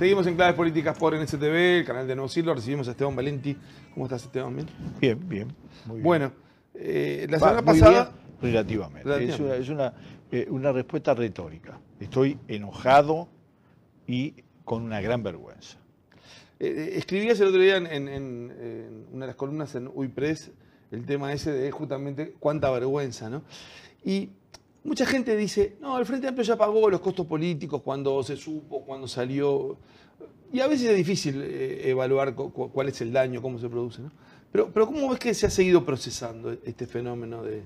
Seguimos en Claves Políticas por NSTV, el canal de Nuevo Siglo. Recibimos a Esteban Valenti. ¿Cómo estás, Esteban? ¿Bien? Bien, bien. Muy bien. Bueno, la semana muy pasada... bien, relativamente. Es una respuesta retórica. Estoy enojado y con una gran vergüenza. Escribías el otro día en una de las columnas en Uy Press el tema ese de justamente cuánta vergüenza, ¿no? Y mucha gente dice, no, el Frente Amplio ya pagó los costos políticos cuando se supo, cuando salió. Y a veces es difícil evaluar cuál es el daño, cómo se produce, ¿no? Pero ¿cómo ves que se ha seguido procesando este fenómeno de...?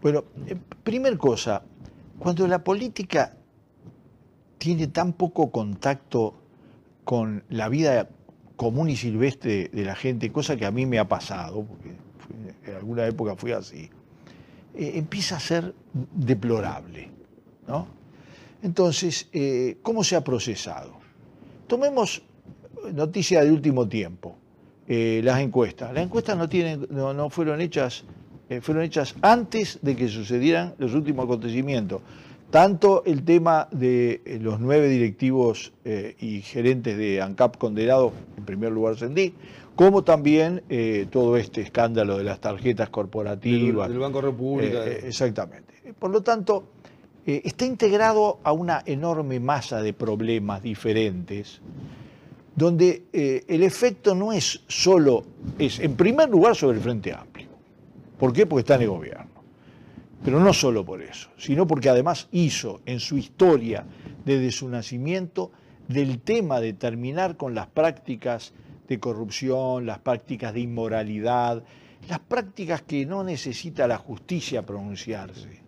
Bueno, primer cosa, cuando la política tiene tan poco contacto con la vida común y silvestre de la gente, cosa que a mí me ha pasado, porque en alguna época fui así, empieza a ser deplorable, ¿no? Entonces, ¿cómo se ha procesado? Tomemos noticia de último tiempo, las encuestas. Las encuestas no fueron hechas, fueron hechas antes de que sucedieran los últimos acontecimientos. Tanto el tema de los 9 directivos y gerentes de ANCAP condenados, en primer lugar Sendí, como también todo este escándalo de las tarjetas corporativas. Del Banco República. Exactamente. Por lo tanto, está integrado a una enorme masa de problemas diferentes, donde el efecto no es solo, es en primer lugar sobre el Frente Amplio. ¿Por qué? Porque está en el gobierno. Pero no solo por eso, sino porque además hizo en su historia desde su nacimiento del tema de terminar con las prácticas de corrupción, las prácticas de inmoralidad, las prácticas que no necesita la justicia pronunciarse.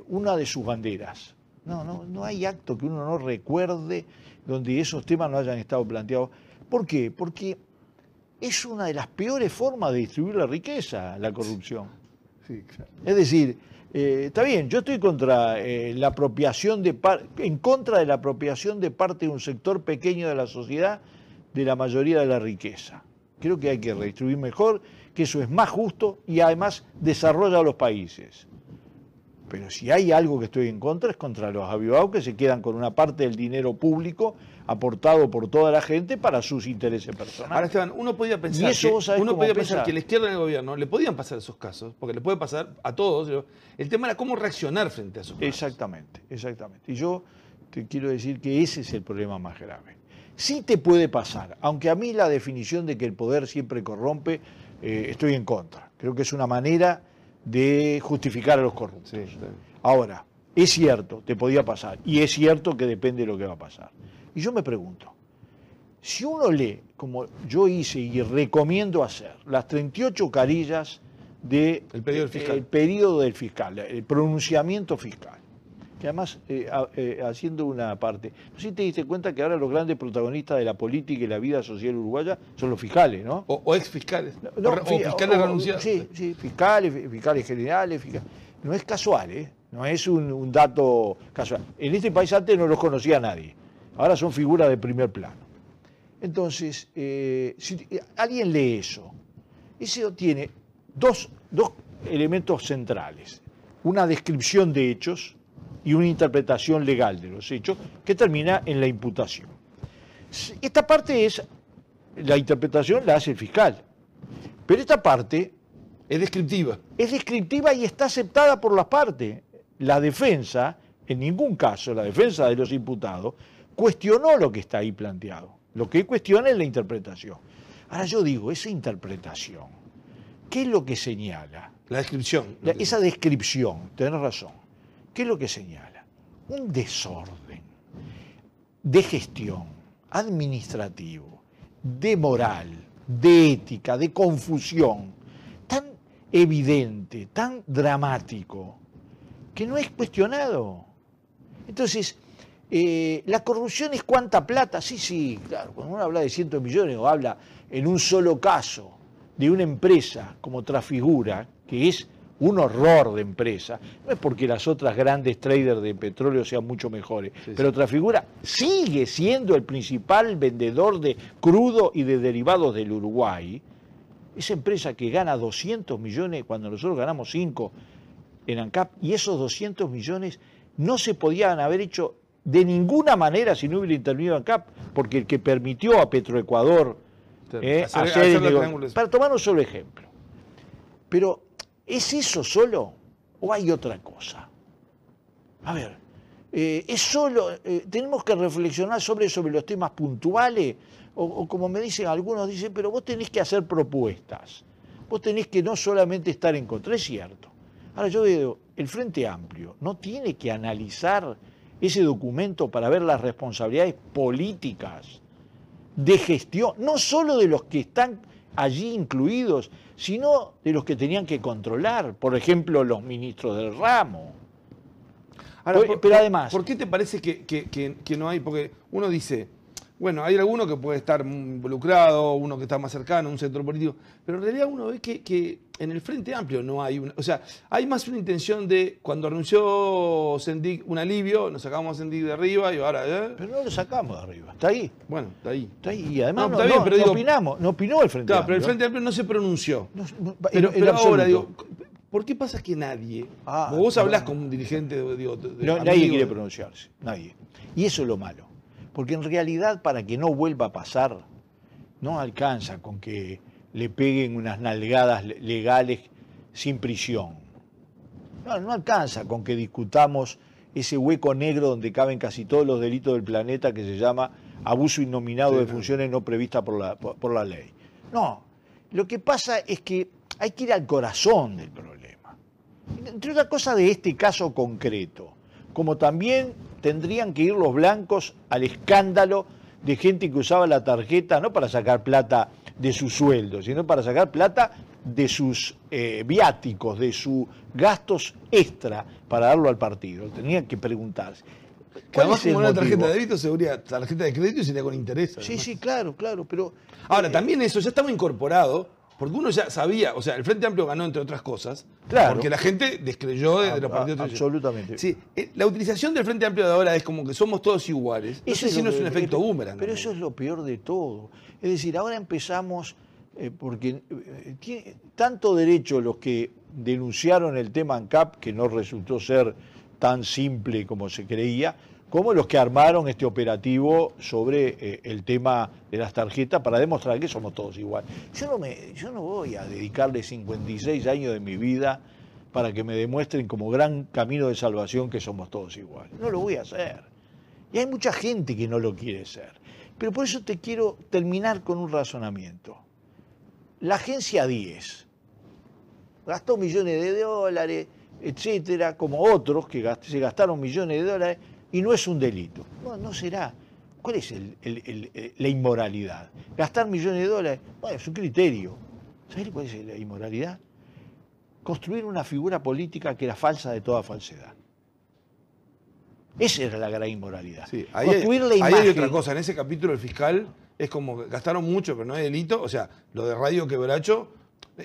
Una de sus banderas. No hay acto que uno no recuerde donde esos temas no hayan estado planteados. ¿Por qué? Porque es una de las peores formas de distribuir la riqueza, la corrupción. Sí, claro. Es decir, está bien, yo estoy contra la apropiación en contra de la apropiación de parte de un sector pequeño de la sociedad de la mayoría de la riqueza. Creo que hay que redistribuir mejor, que eso es más justo y además desarrolla a los países. Pero si hay algo que estoy en contra es contra los avivados que se quedan con una parte del dinero público aportado por toda la gente para sus intereses personales. Ahora, Esteban, uno podía pensar, que a la izquierda en el gobierno le podían pasar esos casos, porque le puede pasar a todos. El tema era cómo reaccionar frente a esos casos. Exactamente. Y yo te quiero decir que ese es el problema más grave. Sí te puede pasar, aunque a mí la definición de que el poder siempre corrompe, estoy en contra. Creo que es una manera de justificar a los corruptos. Sí, sí. Ahora, es cierto, te podía pasar, y es cierto que depende de lo que va a pasar. Y yo me pregunto, si uno lee, como yo hice y recomiendo hacer, las 38 carillas del periodo del fiscal, el pronunciamiento fiscal, que además, haciendo una parte, no sé si te diste cuenta que ahora los grandes protagonistas de la política y la vida social uruguaya son los fiscales, ¿no? O ex fiscales. O fiscales renunciados. Sí, fiscales generales. No es casual, no es un dato casual. En este país antes no los conocía nadie, ahora son figuras de primer plano. Entonces, si alguien lee eso tiene dos elementos centrales, una descripción de hechos y una interpretación legal de los hechos que termina en la imputación. Esta parte la interpretación la hace el fiscal, pero esta parte es descriptiva. Es descriptiva y está aceptada por las partes. La defensa, en ningún caso, la defensa de los imputados, cuestionó lo que está ahí planteado. Lo que cuestiona es la interpretación. Ahora yo digo, esa interpretación, ¿qué es lo que señala? La descripción. Esa descripción, tenés razón. ¿Qué es lo que señala? Un desorden de gestión, administrativo, de moral, de ética, de confusión, tan evidente, tan dramático, que no es cuestionado. Entonces, la corrupción es cuánta plata. Sí, claro, cuando uno habla de cientos de millones o habla en un solo caso de una empresa como Trafigura, que es un horror de empresa, no es porque las otras grandes traders de petróleo sean mucho mejores, pero Trafigura sigue siendo el principal vendedor de crudo y de derivados del Uruguay. Esa empresa que gana 200 millones cuando nosotros ganamos 5 en ANCAP, y esos 200 millones no se podían haber hecho de ninguna manera si no hubiera intervenido ANCAP, porque el que permitió a Petroecuador hacer el negocio, para tomar un solo ejemplo. Pero, ¿es eso solo o hay otra cosa? A ver, ¿es solo, tenemos que reflexionar sobre los temas puntuales? O como me dicen algunos, dicen, pero vos tenés que hacer propuestas. Vos tenés que no solamente estar en contra, es cierto. Ahora yo digo, el Frente Amplio no tiene que analizar ese documento para ver las responsabilidades políticas de gestión, no solo de los que están allí incluidos, sino de los que tenían que controlar, por ejemplo, los ministros del ramo. Ahora, pero además... ¿Por qué te parece que no hay? Porque uno dice, bueno, hay alguno que puede estar involucrado, uno que está más cercano, un sector político, pero en realidad uno ve que en el Frente Amplio no hay una... O sea, hay más una intención de, cuando renunció Sendik, un alivio, nos sacamos a Sendik de arriba y ahora... Pero no lo sacamos de arriba, está ahí. Bueno, está ahí. Está ahí. Y además no, está bien, pero digo, opinamos, no opinó el Frente Amplio. Pero el Frente Amplio no se pronunció. Pero ahora, digo, ¿por qué pasa que nadie? Vos hablás con un dirigente, nadie quiere pronunciarse, nadie. Y eso es lo malo. Porque en realidad, para que no vuelva a pasar, no alcanza con que le peguen unas nalgadas legales sin prisión. No alcanza con que discutamos ese hueco negro donde caben casi todos los delitos del planeta que se llama abuso innominado de funciones no previstas por la ley. No, lo que pasa es que hay que ir al corazón del problema. Entre otras cosas de este caso concreto, como también tendrían que ir los blancos al escándalo de gente que usaba la tarjeta no para sacar plata de su sueldo, sino para sacar plata de sus viáticos, de sus gastos extra para darlo al partido. Tenían que preguntarse. Que además como una tarjeta de débito sería tarjeta de crédito y sería con interés. Sí, sí, claro, pero... Ahora, también eso ya estaba incorporado, porque uno ya sabía, o sea, el Frente Amplio ganó entre otras cosas, claro, porque la gente descreyó de los partidos. Absolutamente. Sí, la utilización del Frente Amplio de ahora es como que somos todos iguales. No sé si no es un efecto boomerang. Pero eso es lo peor de todo. Es decir, ahora empezamos, porque tiene tanto derecho los que denunciaron el tema ANCAP, que no resultó ser tan simple como se creía, como los que armaron este operativo sobre el tema de las tarjetas para demostrar que somos todos iguales. Yo no voy a dedicarle 56 años de mi vida para que me demuestren como gran camino de salvación que somos todos iguales. No lo voy a hacer. Y hay mucha gente que no lo quiere ser. Pero por eso te quiero terminar con un razonamiento. La agencia 10 gastó millones de dólares, etcétera, como otros que se gastaron millones de dólares, y no es un delito. No será. ¿Cuál es la inmoralidad? ¿Gastar millones de dólares? Bueno, es un criterio. ¿Sabés cuál es la inmoralidad? Construir una figura política que era falsa de toda falsedad. Esa era la gran inmoralidad. Sí, ahí hay otra cosa. En ese capítulo el fiscal es como que gastaron mucho, pero no hay delito. O sea, lo de Radio Quebracho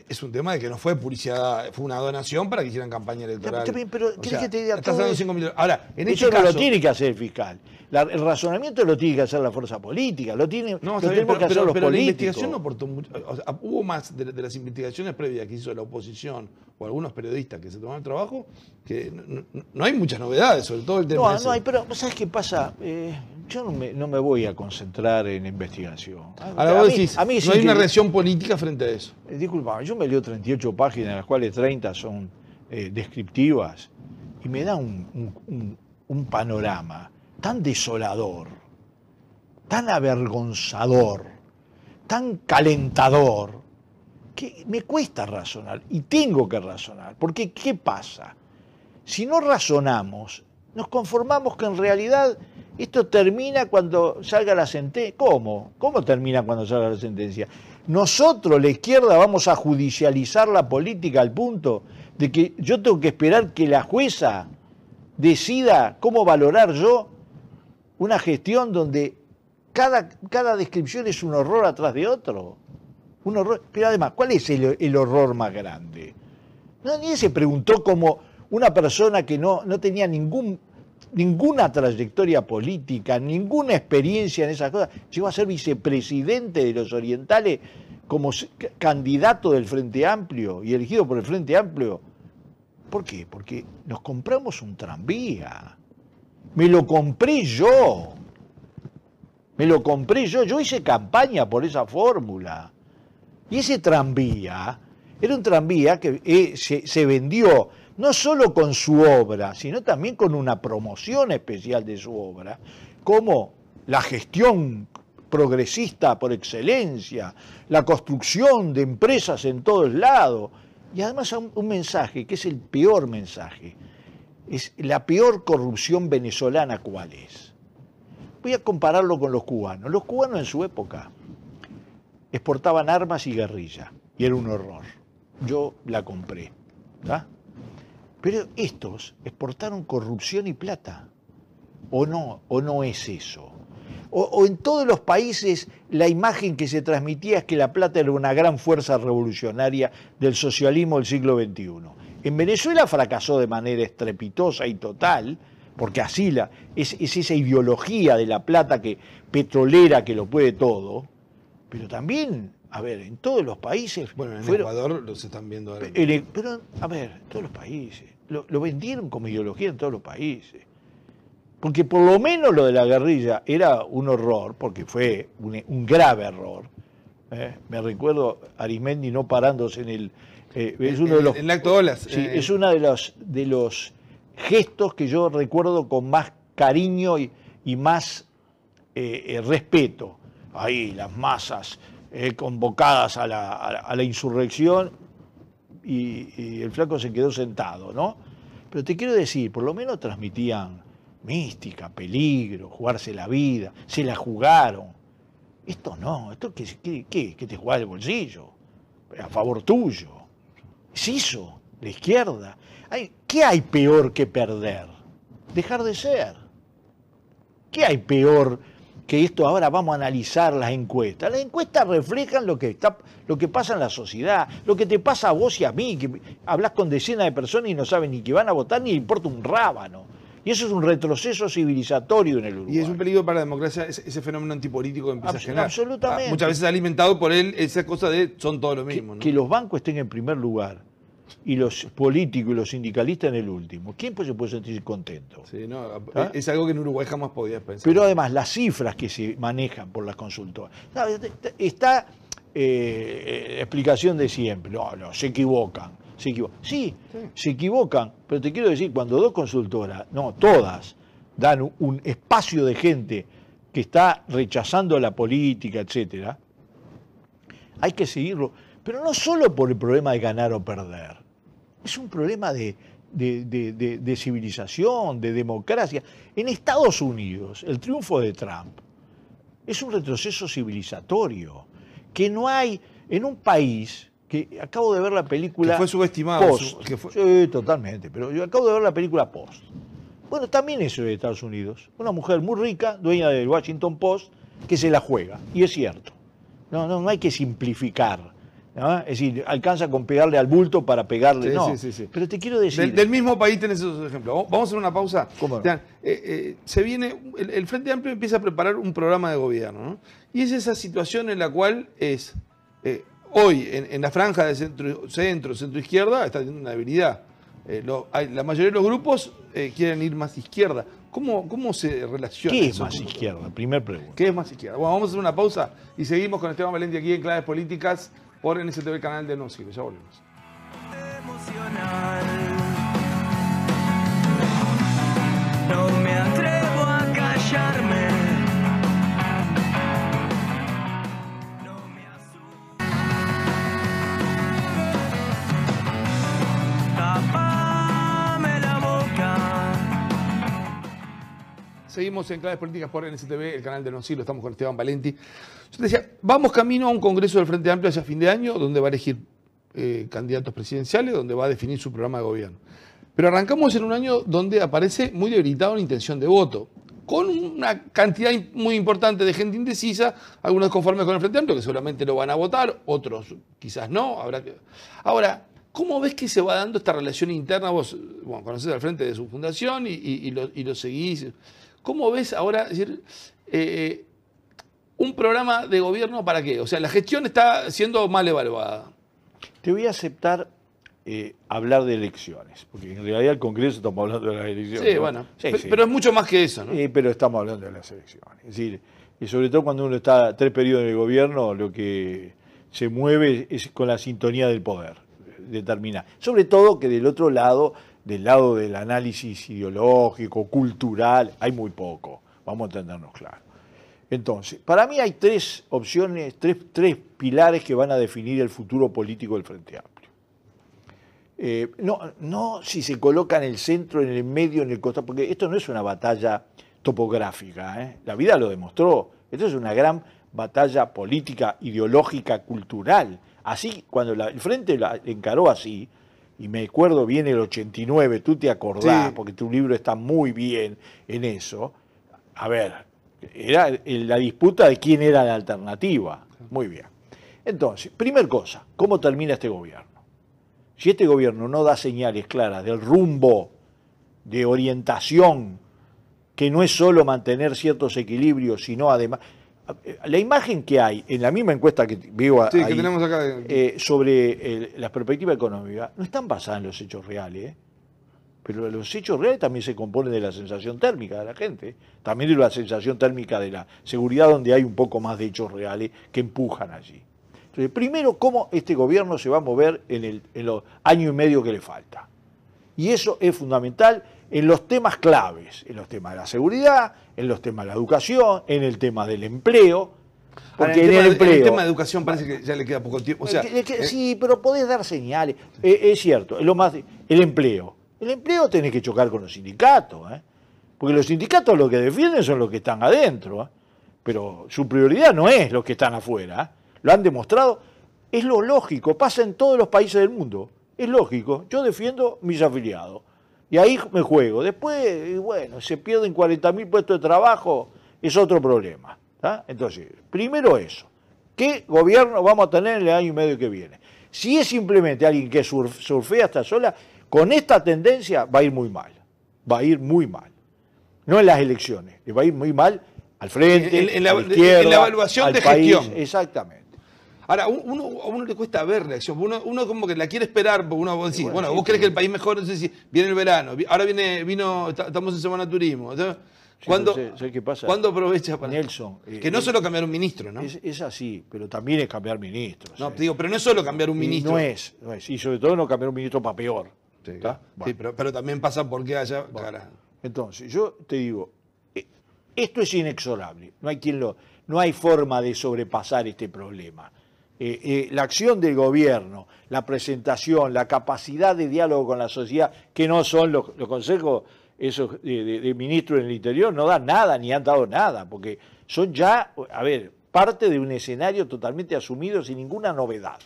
es un tema de que no fue publicidad, fue una donación para que hicieron campaña electoral. Pero ¿querés que te diga todo eso? 5 millones. Ahora, en eso este no caso, lo tiene que hacer el fiscal. El razonamiento lo tiene que hacer la fuerza política, lo tenemos que hacer los políticos. Pero la investigación no aportó mucho. O sea, hubo más de las investigaciones previas que hizo la oposición o algunos periodistas que se tomaron el trabajo, que no hay muchas novedades, sobre todo el tema No hay, pero ¿sabes qué pasa? Yo no me voy a concentrar en investigación. Ahora vos decís, no hay una reacción política frente a eso. Disculpa, yo me leo 38 páginas, de las cuales 30 son descriptivas, y me da un panorama tan desolador, tan avergonzador, tan calentador, que me cuesta razonar, y tengo que razonar, porque ¿qué pasa? Si no razonamos, nos conformamos que en realidad esto termina cuando salga la sentencia. ¿Cómo? ¿Cómo termina cuando salga la sentencia? Nosotros, la izquierda, vamos a judicializar la política al punto de que yo tengo que esperar que la jueza decida cómo valorar yo una gestión donde cada descripción es un horror atrás de otro. Un horror. Pero además, ¿cuál es el horror más grande? Nadie se preguntó cómo una persona que no tenía ninguna trayectoria política, ninguna experiencia en esas cosas, llegó a ser vicepresidente de los orientales como candidato del Frente Amplio y elegido por el Frente Amplio. ¿Por qué? Porque nos compramos un tranvía. Me lo compré yo. Me lo compré yo. Yo hice campaña por esa fórmula. Y ese tranvía era un tranvía que se vendió no solo con su obra, sino también con una promoción especial de su obra, como la gestión progresista por excelencia, la construcción de empresas en todos lados, y además un mensaje que es el peor mensaje, es la peor corrupción venezolana. ¿Cuál es? Voy a compararlo con los cubanos. Los cubanos en su época exportaban armas y guerrilla, y era un horror. Yo la compré, ¿tá? Pero estos exportaron corrupción y plata. ¿O no es eso? O en todos los países la imagen que se transmitía es que la plata era una gran fuerza revolucionaria del socialismo del siglo XXI. En Venezuela fracasó de manera estrepitosa y total, porque así es esa ideología de la plata petrolera que lo puede todo, pero también, a ver, en todos los países... Bueno, en Ecuador los están viendo ahora. Pero, a ver, en todos los países, lo vendieron como ideología en todos los países. Porque por lo menos lo de la guerrilla era un horror, porque fue un grave error. Me recuerdo a Arismendi no parándose en el... es uno de los, en el acto Olas. Sí, es uno de los gestos que yo recuerdo con más cariño y más respeto. Ahí las masas convocadas a la insurrección y el flaco se quedó sentado, ¿no? Pero te quiero decir, por lo menos transmitían mística, peligro, jugarse la vida, se la jugaron. Esto no, esto ¿qué te jugás el bolsillo? A favor tuyo. Es eso, la izquierda. ¿Qué hay peor que perder? Dejar de ser. ¿Qué hay peor que esto? Ahora vamos a analizar las encuestas. Las encuestas reflejan lo que pasa en la sociedad, lo que te pasa a vos y a mí, que hablas con decenas de personas y no saben ni que van a votar ni le importa un rábano. Y eso es un retroceso civilizatorio en el Uruguay. Y es un peligro para la democracia ese fenómeno antipolítico que empieza a generar. Absolutamente. Muchas veces alimentado por él esa cosa de son todo lo mismo. ¿No? Que los bancos estén en primer lugar y los políticos y los sindicalistas en el último. ¿Quién se puede sentir contento? Sí, no, es algo que en Uruguay jamás podías pensar. Pero además las cifras que se manejan por las consultoras. Está explicación de siempre. No, se equivocan. Sí, se equivocan, pero te quiero decir, cuando dos consultoras, no, todas, dan un espacio de gente que está rechazando la política, etcétera, hay que seguirlo. Pero no solo por el problema de ganar o perder. Es un problema de civilización, de democracia. En Estados Unidos, el triunfo de Trump es un retroceso civilizatorio que no hay en un país que acabo de ver la película... Que fue subestimado. Post. Sí, totalmente, pero yo acabo de ver la película Post. Bueno, también eso de Estados Unidos. Una mujer muy rica, dueña del Washington Post, que se la juega. Y es cierto. No hay que simplificar. ¿No? Es decir, alcanza con pegarle al bulto para pegarle. Sí. Pero te quiero decir... Del mismo país tenés esos ejemplos. Vamos a hacer una pausa. ¿Cómo no? Se viene... El Frente Amplio empieza a preparar un programa de gobierno, ¿no? Y es esa situación en la cual es... hoy, en la franja de centro-izquierda, está teniendo una debilidad. La mayoría de los grupos quieren ir más izquierda. ¿Cómo se relaciona ¿Qué eso? es más izquierda? Primer pregunta. ¿Qué es más izquierda? Bueno, vamos a hacer una pausa y seguimos con Esteban Valenti aquí en Claves Políticas por NSTV, el canal de No Sirve. Ya volvemos. No me atrevo a callarme. Seguimos en Claves Políticas por NSTV, el canal de No Sirve. Estamos con Esteban Valenti. Yo te decía, vamos camino a un congreso del Frente Amplio hacia fin de año, donde va a elegir candidatos presidenciales, donde va a definir su programa de gobierno. Pero arrancamos en un año donde aparece muy debilitada una intención de voto, con una cantidad muy importante de gente indecisa, algunos conformes con el Frente Amplio, que seguramente lo van a votar, otros quizás no. Ahora, ¿cómo ves que se va dando esta relación interna? Vos conocés al Frente de su fundación y lo seguís. ¿Cómo ves ahora, es decir, un programa de gobierno para qué? O sea, la gestión está siendo mal evaluada. Te voy a aceptar hablar de elecciones, porque en realidad el Congreso estamos hablando de las elecciones. Sí, ¿no? bueno, Sí, sí. pero es mucho más que eso, ¿no? Pero estamos hablando de las elecciones. Es decir, y sobre todo cuando uno está 3 periodos en el gobierno, lo que se mueve es con la sintonía del poder, determinar. Sobre todo que del otro lado, del lado del análisis ideológico, cultural, hay muy poco, vamos a entendernos claro. Entonces, para mí hay 3 opciones, tres pilares que van a definir el futuro político del Frente Amplio. No si se coloca en el centro, en el medio, en el costado, porque esto no es una batalla topográfica, ¿eh? La vida lo demostró. Esto es una gran batalla política, ideológica, cultural. Así, cuando el Frente la encaró así, y me acuerdo bien el 89, tú te acordás, Sí. porque tu libro está muy bien en eso. A ver, era la disputa de quién era la alternativa. Muy bien. Entonces, primer cosa, ¿cómo termina este gobierno? Si este gobierno no da señales claras del rumbo, de orientación, que no es solo mantener ciertos equilibrios, sino además... La imagen que hay en la misma encuesta que veo Sí, ahí, que tenemos acá. sobre las perspectivas económicas, no están basadas en los hechos reales, ¿eh? Pero los hechos reales también se componen de la sensación térmica de la gente, también de la sensación térmica de la seguridad, donde hay un poco más de hechos reales que empujan allí. Entonces, primero, ¿cómo este gobierno se va a mover en los años y medio que le falta? Y eso es fundamental en los temas claves, en los temas de la seguridad, en los temas de la educación, en el tema del empleo. Porque Ahora, en el empleo... el tema de educación parece que ya le queda poco tiempo. O sea, sí, pero podés dar señales. Es cierto, es lo más... El empleo. El empleo tenés que chocar con los sindicatos, ¿eh? Porque los sindicatos lo que defienden son los que están adentro, ¿eh? Pero su prioridad no es los que están afuera, ¿eh? Lo han demostrado. Es lo lógico, pasa en todos los países del mundo. Es lógico, yo defiendo mis afiliados. Y ahí me juego. Después, bueno, se pierden 40.000 puestos de trabajo, es otro problema. ¿Tá? Entonces, primero eso. ¿Qué gobierno vamos a tener en el año y medio que viene? Si es simplemente alguien que surfea hasta sola, con esta tendencia va a ir muy mal. Va a ir muy mal. No en las elecciones, le va a ir muy mal al frente, en la, a la izquierda, en la evaluación al de país. gestión. Exactamente. Ahora, a uno le cuesta ver reacción. Uno como que la quiere esperar, porque uno vos decís, bueno, sí, vos crees que el país mejor, no sé si viene el verano, ahora estamos en Semana Turismo. ¿Cuándo, ¿Sabes qué pasa? ¿Cuándo aprovecha para...? Nelson, que no es solo cambiar un ministro, ¿no? Es así, pero también es cambiar ministros. No, te digo, pero no es solo cambiar un Y ministro. no es. Y sobre todo no cambiar un ministro para peor. Sí, ¿Está? sí, Bueno. pero también pasa porque haya... Bueno, entonces, yo te digo, esto es inexorable. No hay forma de sobrepasar este problema. La acción del gobierno, la presentación, la capacidad de diálogo con la sociedad, que no son los consejos esos de ministros en el interior, no dan nada ni han dado nada, porque son ya, a ver, parte de un escenario totalmente asumido sin ninguna novedad.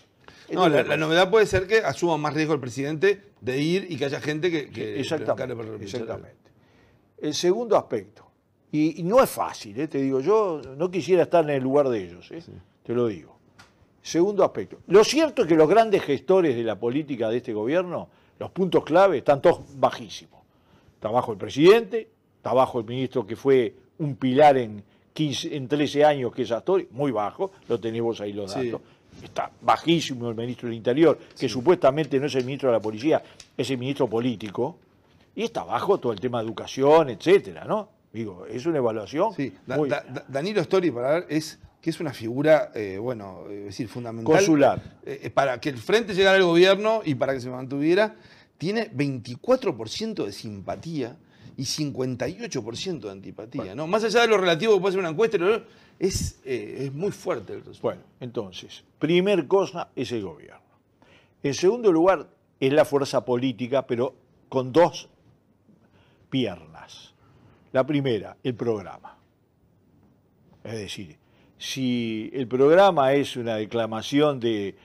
No, la novedad puede ser que asuma más riesgo el presidente de ir y que haya gente que exactamente. El segundo aspecto, y no es fácil, te digo, yo no quisiera estar en el lugar de ellos, sí. Te lo digo. Segundo aspecto, lo cierto es que los grandes gestores de la política de este gobierno, los puntos clave, están todos bajísimos. Está bajo el presidente, está bajo el ministro que fue un pilar en 13 años, que es Astori, muy bajo, lo tenemos ahí los datos. Sí. Está bajísimo el ministro del Interior, que supuestamente no es el ministro de la Policía, es el ministro político, y está bajo todo el tema de educación, etcétera, ¿no? Digo, es una evaluación. Sí, muy... Danilo Astori, para ver, que es una figura, es decir, fundamental. Consular. Para que el frente llegara al gobierno y para que se mantuviera, tiene 24% de simpatía y 58% de antipatía. Bueno. ¿No? Más allá de lo relativo que puede ser una encuesta, es muy fuerte el resultado. Bueno, entonces, primer cosa es el gobierno. En segundo lugar, es la fuerza política, pero con 2 piernas. La primera, el programa. Es decir, si el programa es una declamación de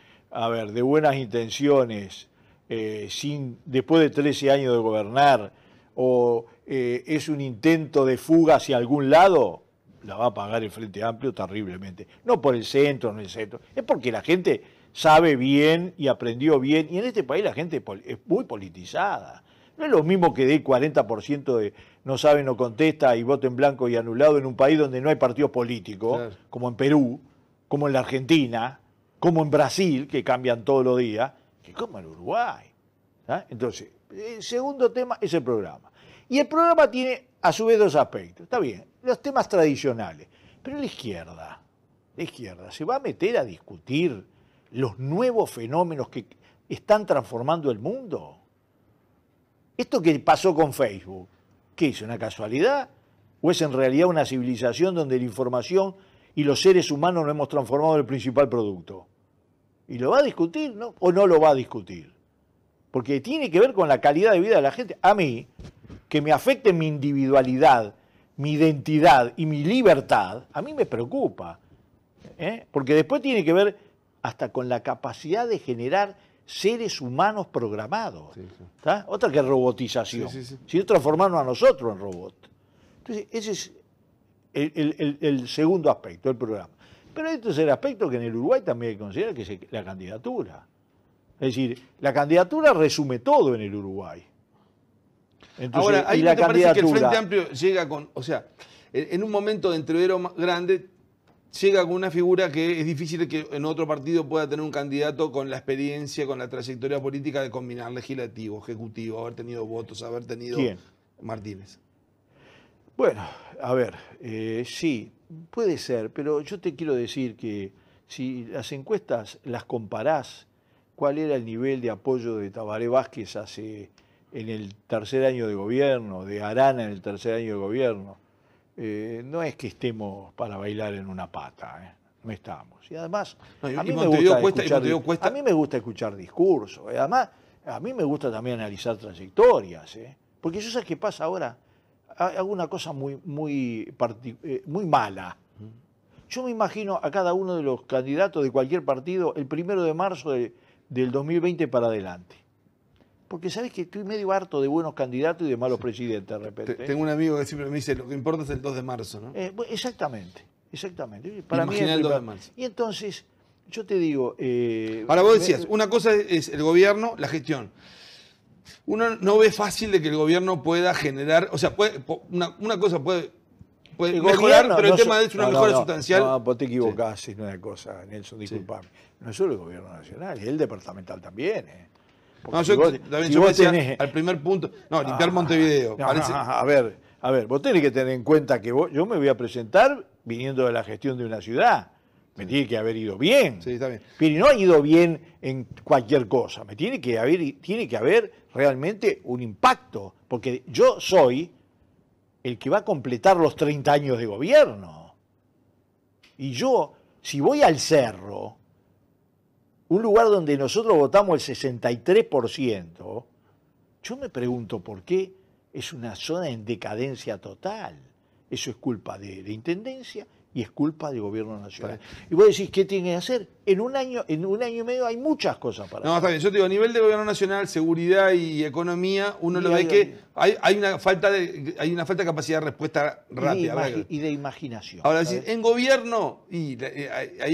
buenas intenciones, después de 13 años de gobernar, o es un intento de fuga hacia algún lado, la va a pagar el Frente Amplio terriblemente. No por el centro, no el centro, es porque la gente sabe bien y aprendió bien, y en este país la gente es muy politizada. No es lo mismo que dé 40% de no sabe, no contesta y voto en blanco y anulado en un país donde no hay partidos políticos, claro, como en Perú, como en la Argentina, como en Brasil, que cambian todos los días, que como en Uruguay. ¿tá? Entonces, el segundo tema es el programa. Y el programa tiene a su vez dos aspectos. Está bien, los temas tradicionales. Pero la izquierda se va a meter a discutir los nuevos fenómenos que están transformando el mundo. Esto que pasó con Facebook, ¿qué es? ¿Una casualidad? ¿O es en realidad una civilización donde la información y los seres humanos nos hemos transformado en el principal producto? ¿Y lo va a discutir, no? ¿O no lo va a discutir? Porque tiene que ver con la calidad de vida de la gente. A mí, que me afecte mi individualidad, mi identidad y mi libertad, a mí me preocupa. Porque después tiene que ver hasta con la capacidad de generar seres humanos programados. Sí, sí. Otra que robotización. Sí, sí, sí. Si no transformarnos a nosotros en robots. Entonces, ese es el segundo aspecto del programa. Pero hay un tercer aspecto que en el Uruguay también hay que considerar, que es la candidatura. Es decir, la candidatura resume todo en el Uruguay. Entonces, ahora, ahí me parece que el Frente Amplio llega con, o sea, en un momento de entrevero grande, llega con una figura que es difícil que en otro partido pueda tener un candidato con la experiencia, con la trayectoria política de combinar legislativo, ejecutivo, haber tenido votos, haber tenido... ¿Quién? Martínez. Bueno, a ver, sí, puede ser, pero yo te quiero decir que si las encuestas las comparás, cuál era el nivel de apoyo de Tabaré Vázquez en el tercer año de gobierno, de Arana en el tercer año de gobierno, no es que estemos para bailar en una pata, no estamos. Y además, a mí me gusta escuchar discursos, además a mí me gusta también analizar trayectorias, porque yo sé qué pasa ahora, hago una cosa muy mala. Yo me imagino a cada uno de los candidatos de cualquier partido el 1 de marzo del 2020 para adelante. Porque sabés que estoy medio harto de buenos candidatos y de malos presidentes de repente. Tengo un amigo que siempre me dice, lo que importa es el 2 de marzo, ¿no? Exactamente. Para mí es el 2 de marzo. Y entonces, yo te digo... ahora vos decías, una cosa es el gobierno, la gestión. Uno no ve fácil de que el gobierno pueda generar, o sea, una cosa puede mejorar, pero el tema es una mejora sustancial. No, vos te equivocás en una cosa, Nelson, disculpame. No es solo el gobierno nacional, es el departamental también, No, yo decía, al primer punto, limpiar Montevideo. A ver, vos tenés que tener en cuenta que yo me voy a presentar viniendo de la gestión de una ciudad. Me tiene que haber ido bien. Sí, está bien. Pero no ha ido bien en cualquier cosa. Tiene que haber realmente un impacto. Porque yo soy el que va a completar los 30 años de gobierno. Y yo, si voy al Cerro, un lugar donde nosotros votamos el 63%, yo me pregunto por qué es una zona en decadencia total. Eso es culpa de la Intendencia y es culpa del gobierno nacional. Y vos decís, ¿qué tiene que hacer? En un año y medio hay muchas cosas para hacer. No, está bien. Yo te digo, a nivel de gobierno nacional, seguridad y economía, uno lo ve que hay una falta de capacidad de respuesta rápida. Y de imaginación. Ahora, ¿sabes? En gobierno, ahí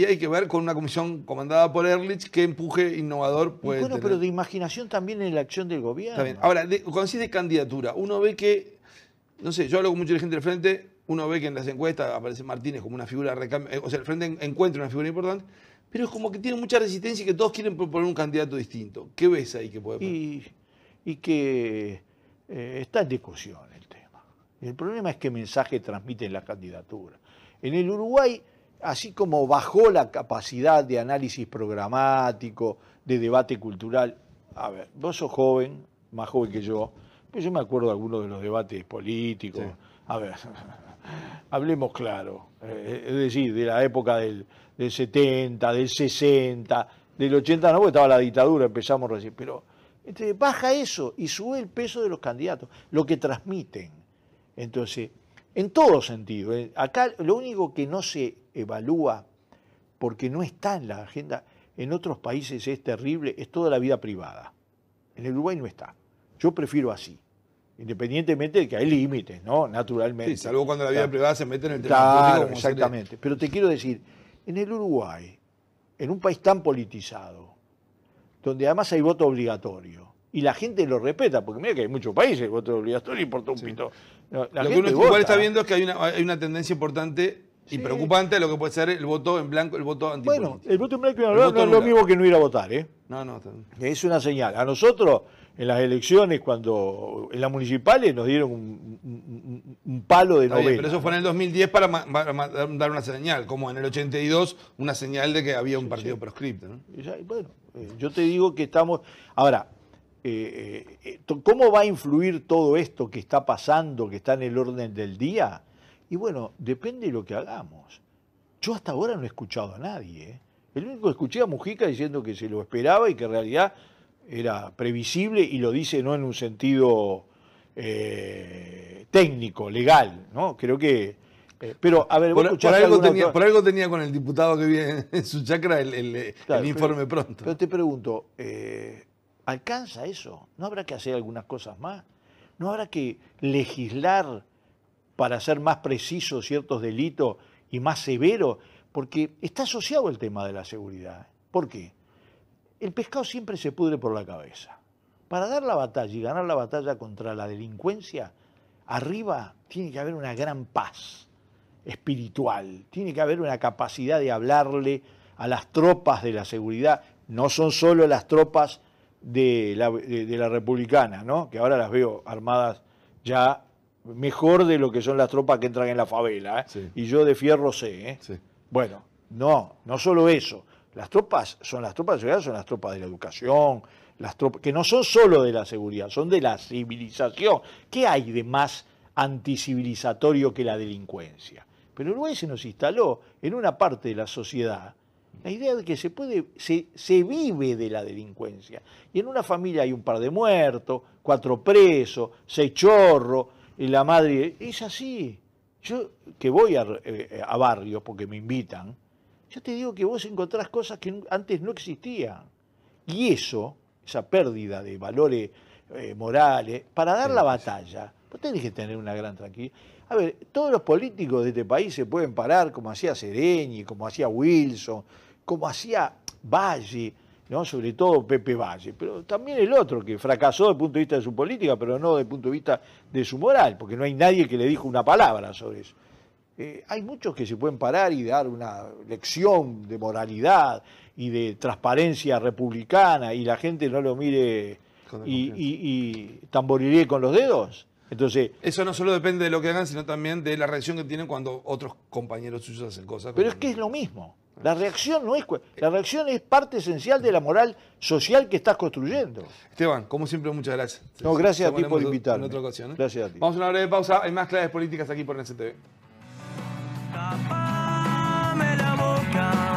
hay que ver con una comisión comandada por Ehrlich qué empuje innovador puede tener. Pero de imaginación también en la acción del gobierno. Está bien. Ahora, cuando decís de candidatura, uno ve que, no sé, yo hablo con mucha gente del Frente, uno ve que en las encuestas aparece Martínez como una figura de recambio, o sea, el Frente encuentra una figura importante, pero es como que tiene mucha resistencia y que todos quieren proponer un candidato distinto. ¿Qué ves ahí que puede pasar? Y que está en discusión el tema. El problema es qué mensaje transmiten las candidaturas. En el Uruguay, así como bajó la capacidad de análisis programático, de debate cultural, a ver, vos sos joven, más joven que yo me acuerdo de algunos de los debates políticos. Sí. A ver, hablemos claro, es decir, de la época del 70, del 60, del 80, no, porque estaba la dictadura, empezamos recién, pero baja eso y sube el peso de los candidatos, lo que transmiten. Entonces, en todo sentido, acá lo único que no se evalúa, porque no está en la agenda, en otros países es terrible, es toda la vida privada. En el Uruguay no está. Yo prefiero así. Independientemente de que hay límites, ¿no? Naturalmente. Sí, salvo cuando la vida privada se mete en el tema político. Claro, exactamente. Pero te quiero decir, en el Uruguay, en un país tan politizado, donde además hay voto obligatorio, y la gente lo respeta, porque mira que hay muchos países voto obligatorio y por todo un pito. Lo que uno igual está viendo es que hay una tendencia importante y preocupante a lo que puede ser el voto en blanco, el voto antipolítico. Bueno, el voto en blanco no es lo mismo que no ir a votar, ¿eh? No, está bien. Es una señal. A nosotros en las elecciones, cuando en las municipales nos dieron un palo de novela. Pero eso fue en el 2010 para dar una señal, como en el 82 una señal de que había un partido proscripto, ¿no? Y bueno, yo te digo que estamos... Ahora, ¿cómo va a influir todo esto que está pasando, que está en el orden del día? Y bueno, depende de lo que hagamos. Yo hasta ahora no he escuchado a nadie, ¿eh? El único que escuché a Mujica diciendo que se lo esperaba y que en realidad era previsible, y lo dice no en un sentido técnico, legal, ¿no? Creo que... pero, a ver, por algo tenía con el diputado que vive en su chacra el informe pronto. Pero te pregunto, ¿alcanza eso? ¿No habrá que hacer algunas cosas más? ¿No habrá que legislar para hacer más precisos ciertos delitos y más severos? Porque está asociado el tema de la seguridad. ¿Por qué? El pescado siempre se pudre por la cabeza. Para dar la batalla y ganar la batalla contra la delincuencia, arriba tiene que haber una gran paz espiritual, tiene que haber una capacidad de hablarle a las tropas de la seguridad. No son solo las tropas de la republicana, ¿no? Que ahora las veo armadas ya mejor de lo que son las tropas que entran en la favela, ¿eh? Sí. Y yo de fierro sé, ¿eh? Sí. Bueno, no solo eso. Las tropas de seguridad, son las tropas de la educación, las tropas que no son solo de la seguridad, son de la civilización. ¿Qué hay de más anticivilizatorio que la delincuencia? Pero Uruguay se nos instaló en una parte de la sociedad la idea de que se vive de la delincuencia. Y en una familia hay un par de muertos, 4 presos, 6 chorros, y la madre... Es así. Yo que voy a barrios porque me invitan, yo te digo que vos encontrás cosas que antes no existían. Y esa pérdida de valores morales, para dar la batalla, vos tenés que tener una gran tranquilidad. A ver, todos los políticos de este país se pueden parar como hacía Sereñi, como hacía Wilson, como hacía Valle, ¿no? Sobre todo Pepe Valle, pero también el otro que fracasó desde el punto de vista de su política, pero no desde el punto de vista de su moral, porque no hay nadie que le dijo una palabra sobre eso. Hay muchos que se pueden parar y dar una lección de moralidad y de transparencia republicana y la gente no lo mire y tamboriree con los dedos. Entonces, eso no solo depende de lo que hagan, sino también de la reacción que tienen cuando otros compañeros suyos hacen cosas. Pero es que es lo mismo. La reacción la reacción es parte esencial de la moral social que estás construyendo. Esteban, como siempre, muchas gracias. No, gracias a ti por invitarme. En otra ocasión, ¿eh? Gracias a ti. Vamos a una breve pausa. Hay más claves políticas aquí por NCTV. Tapame la boca.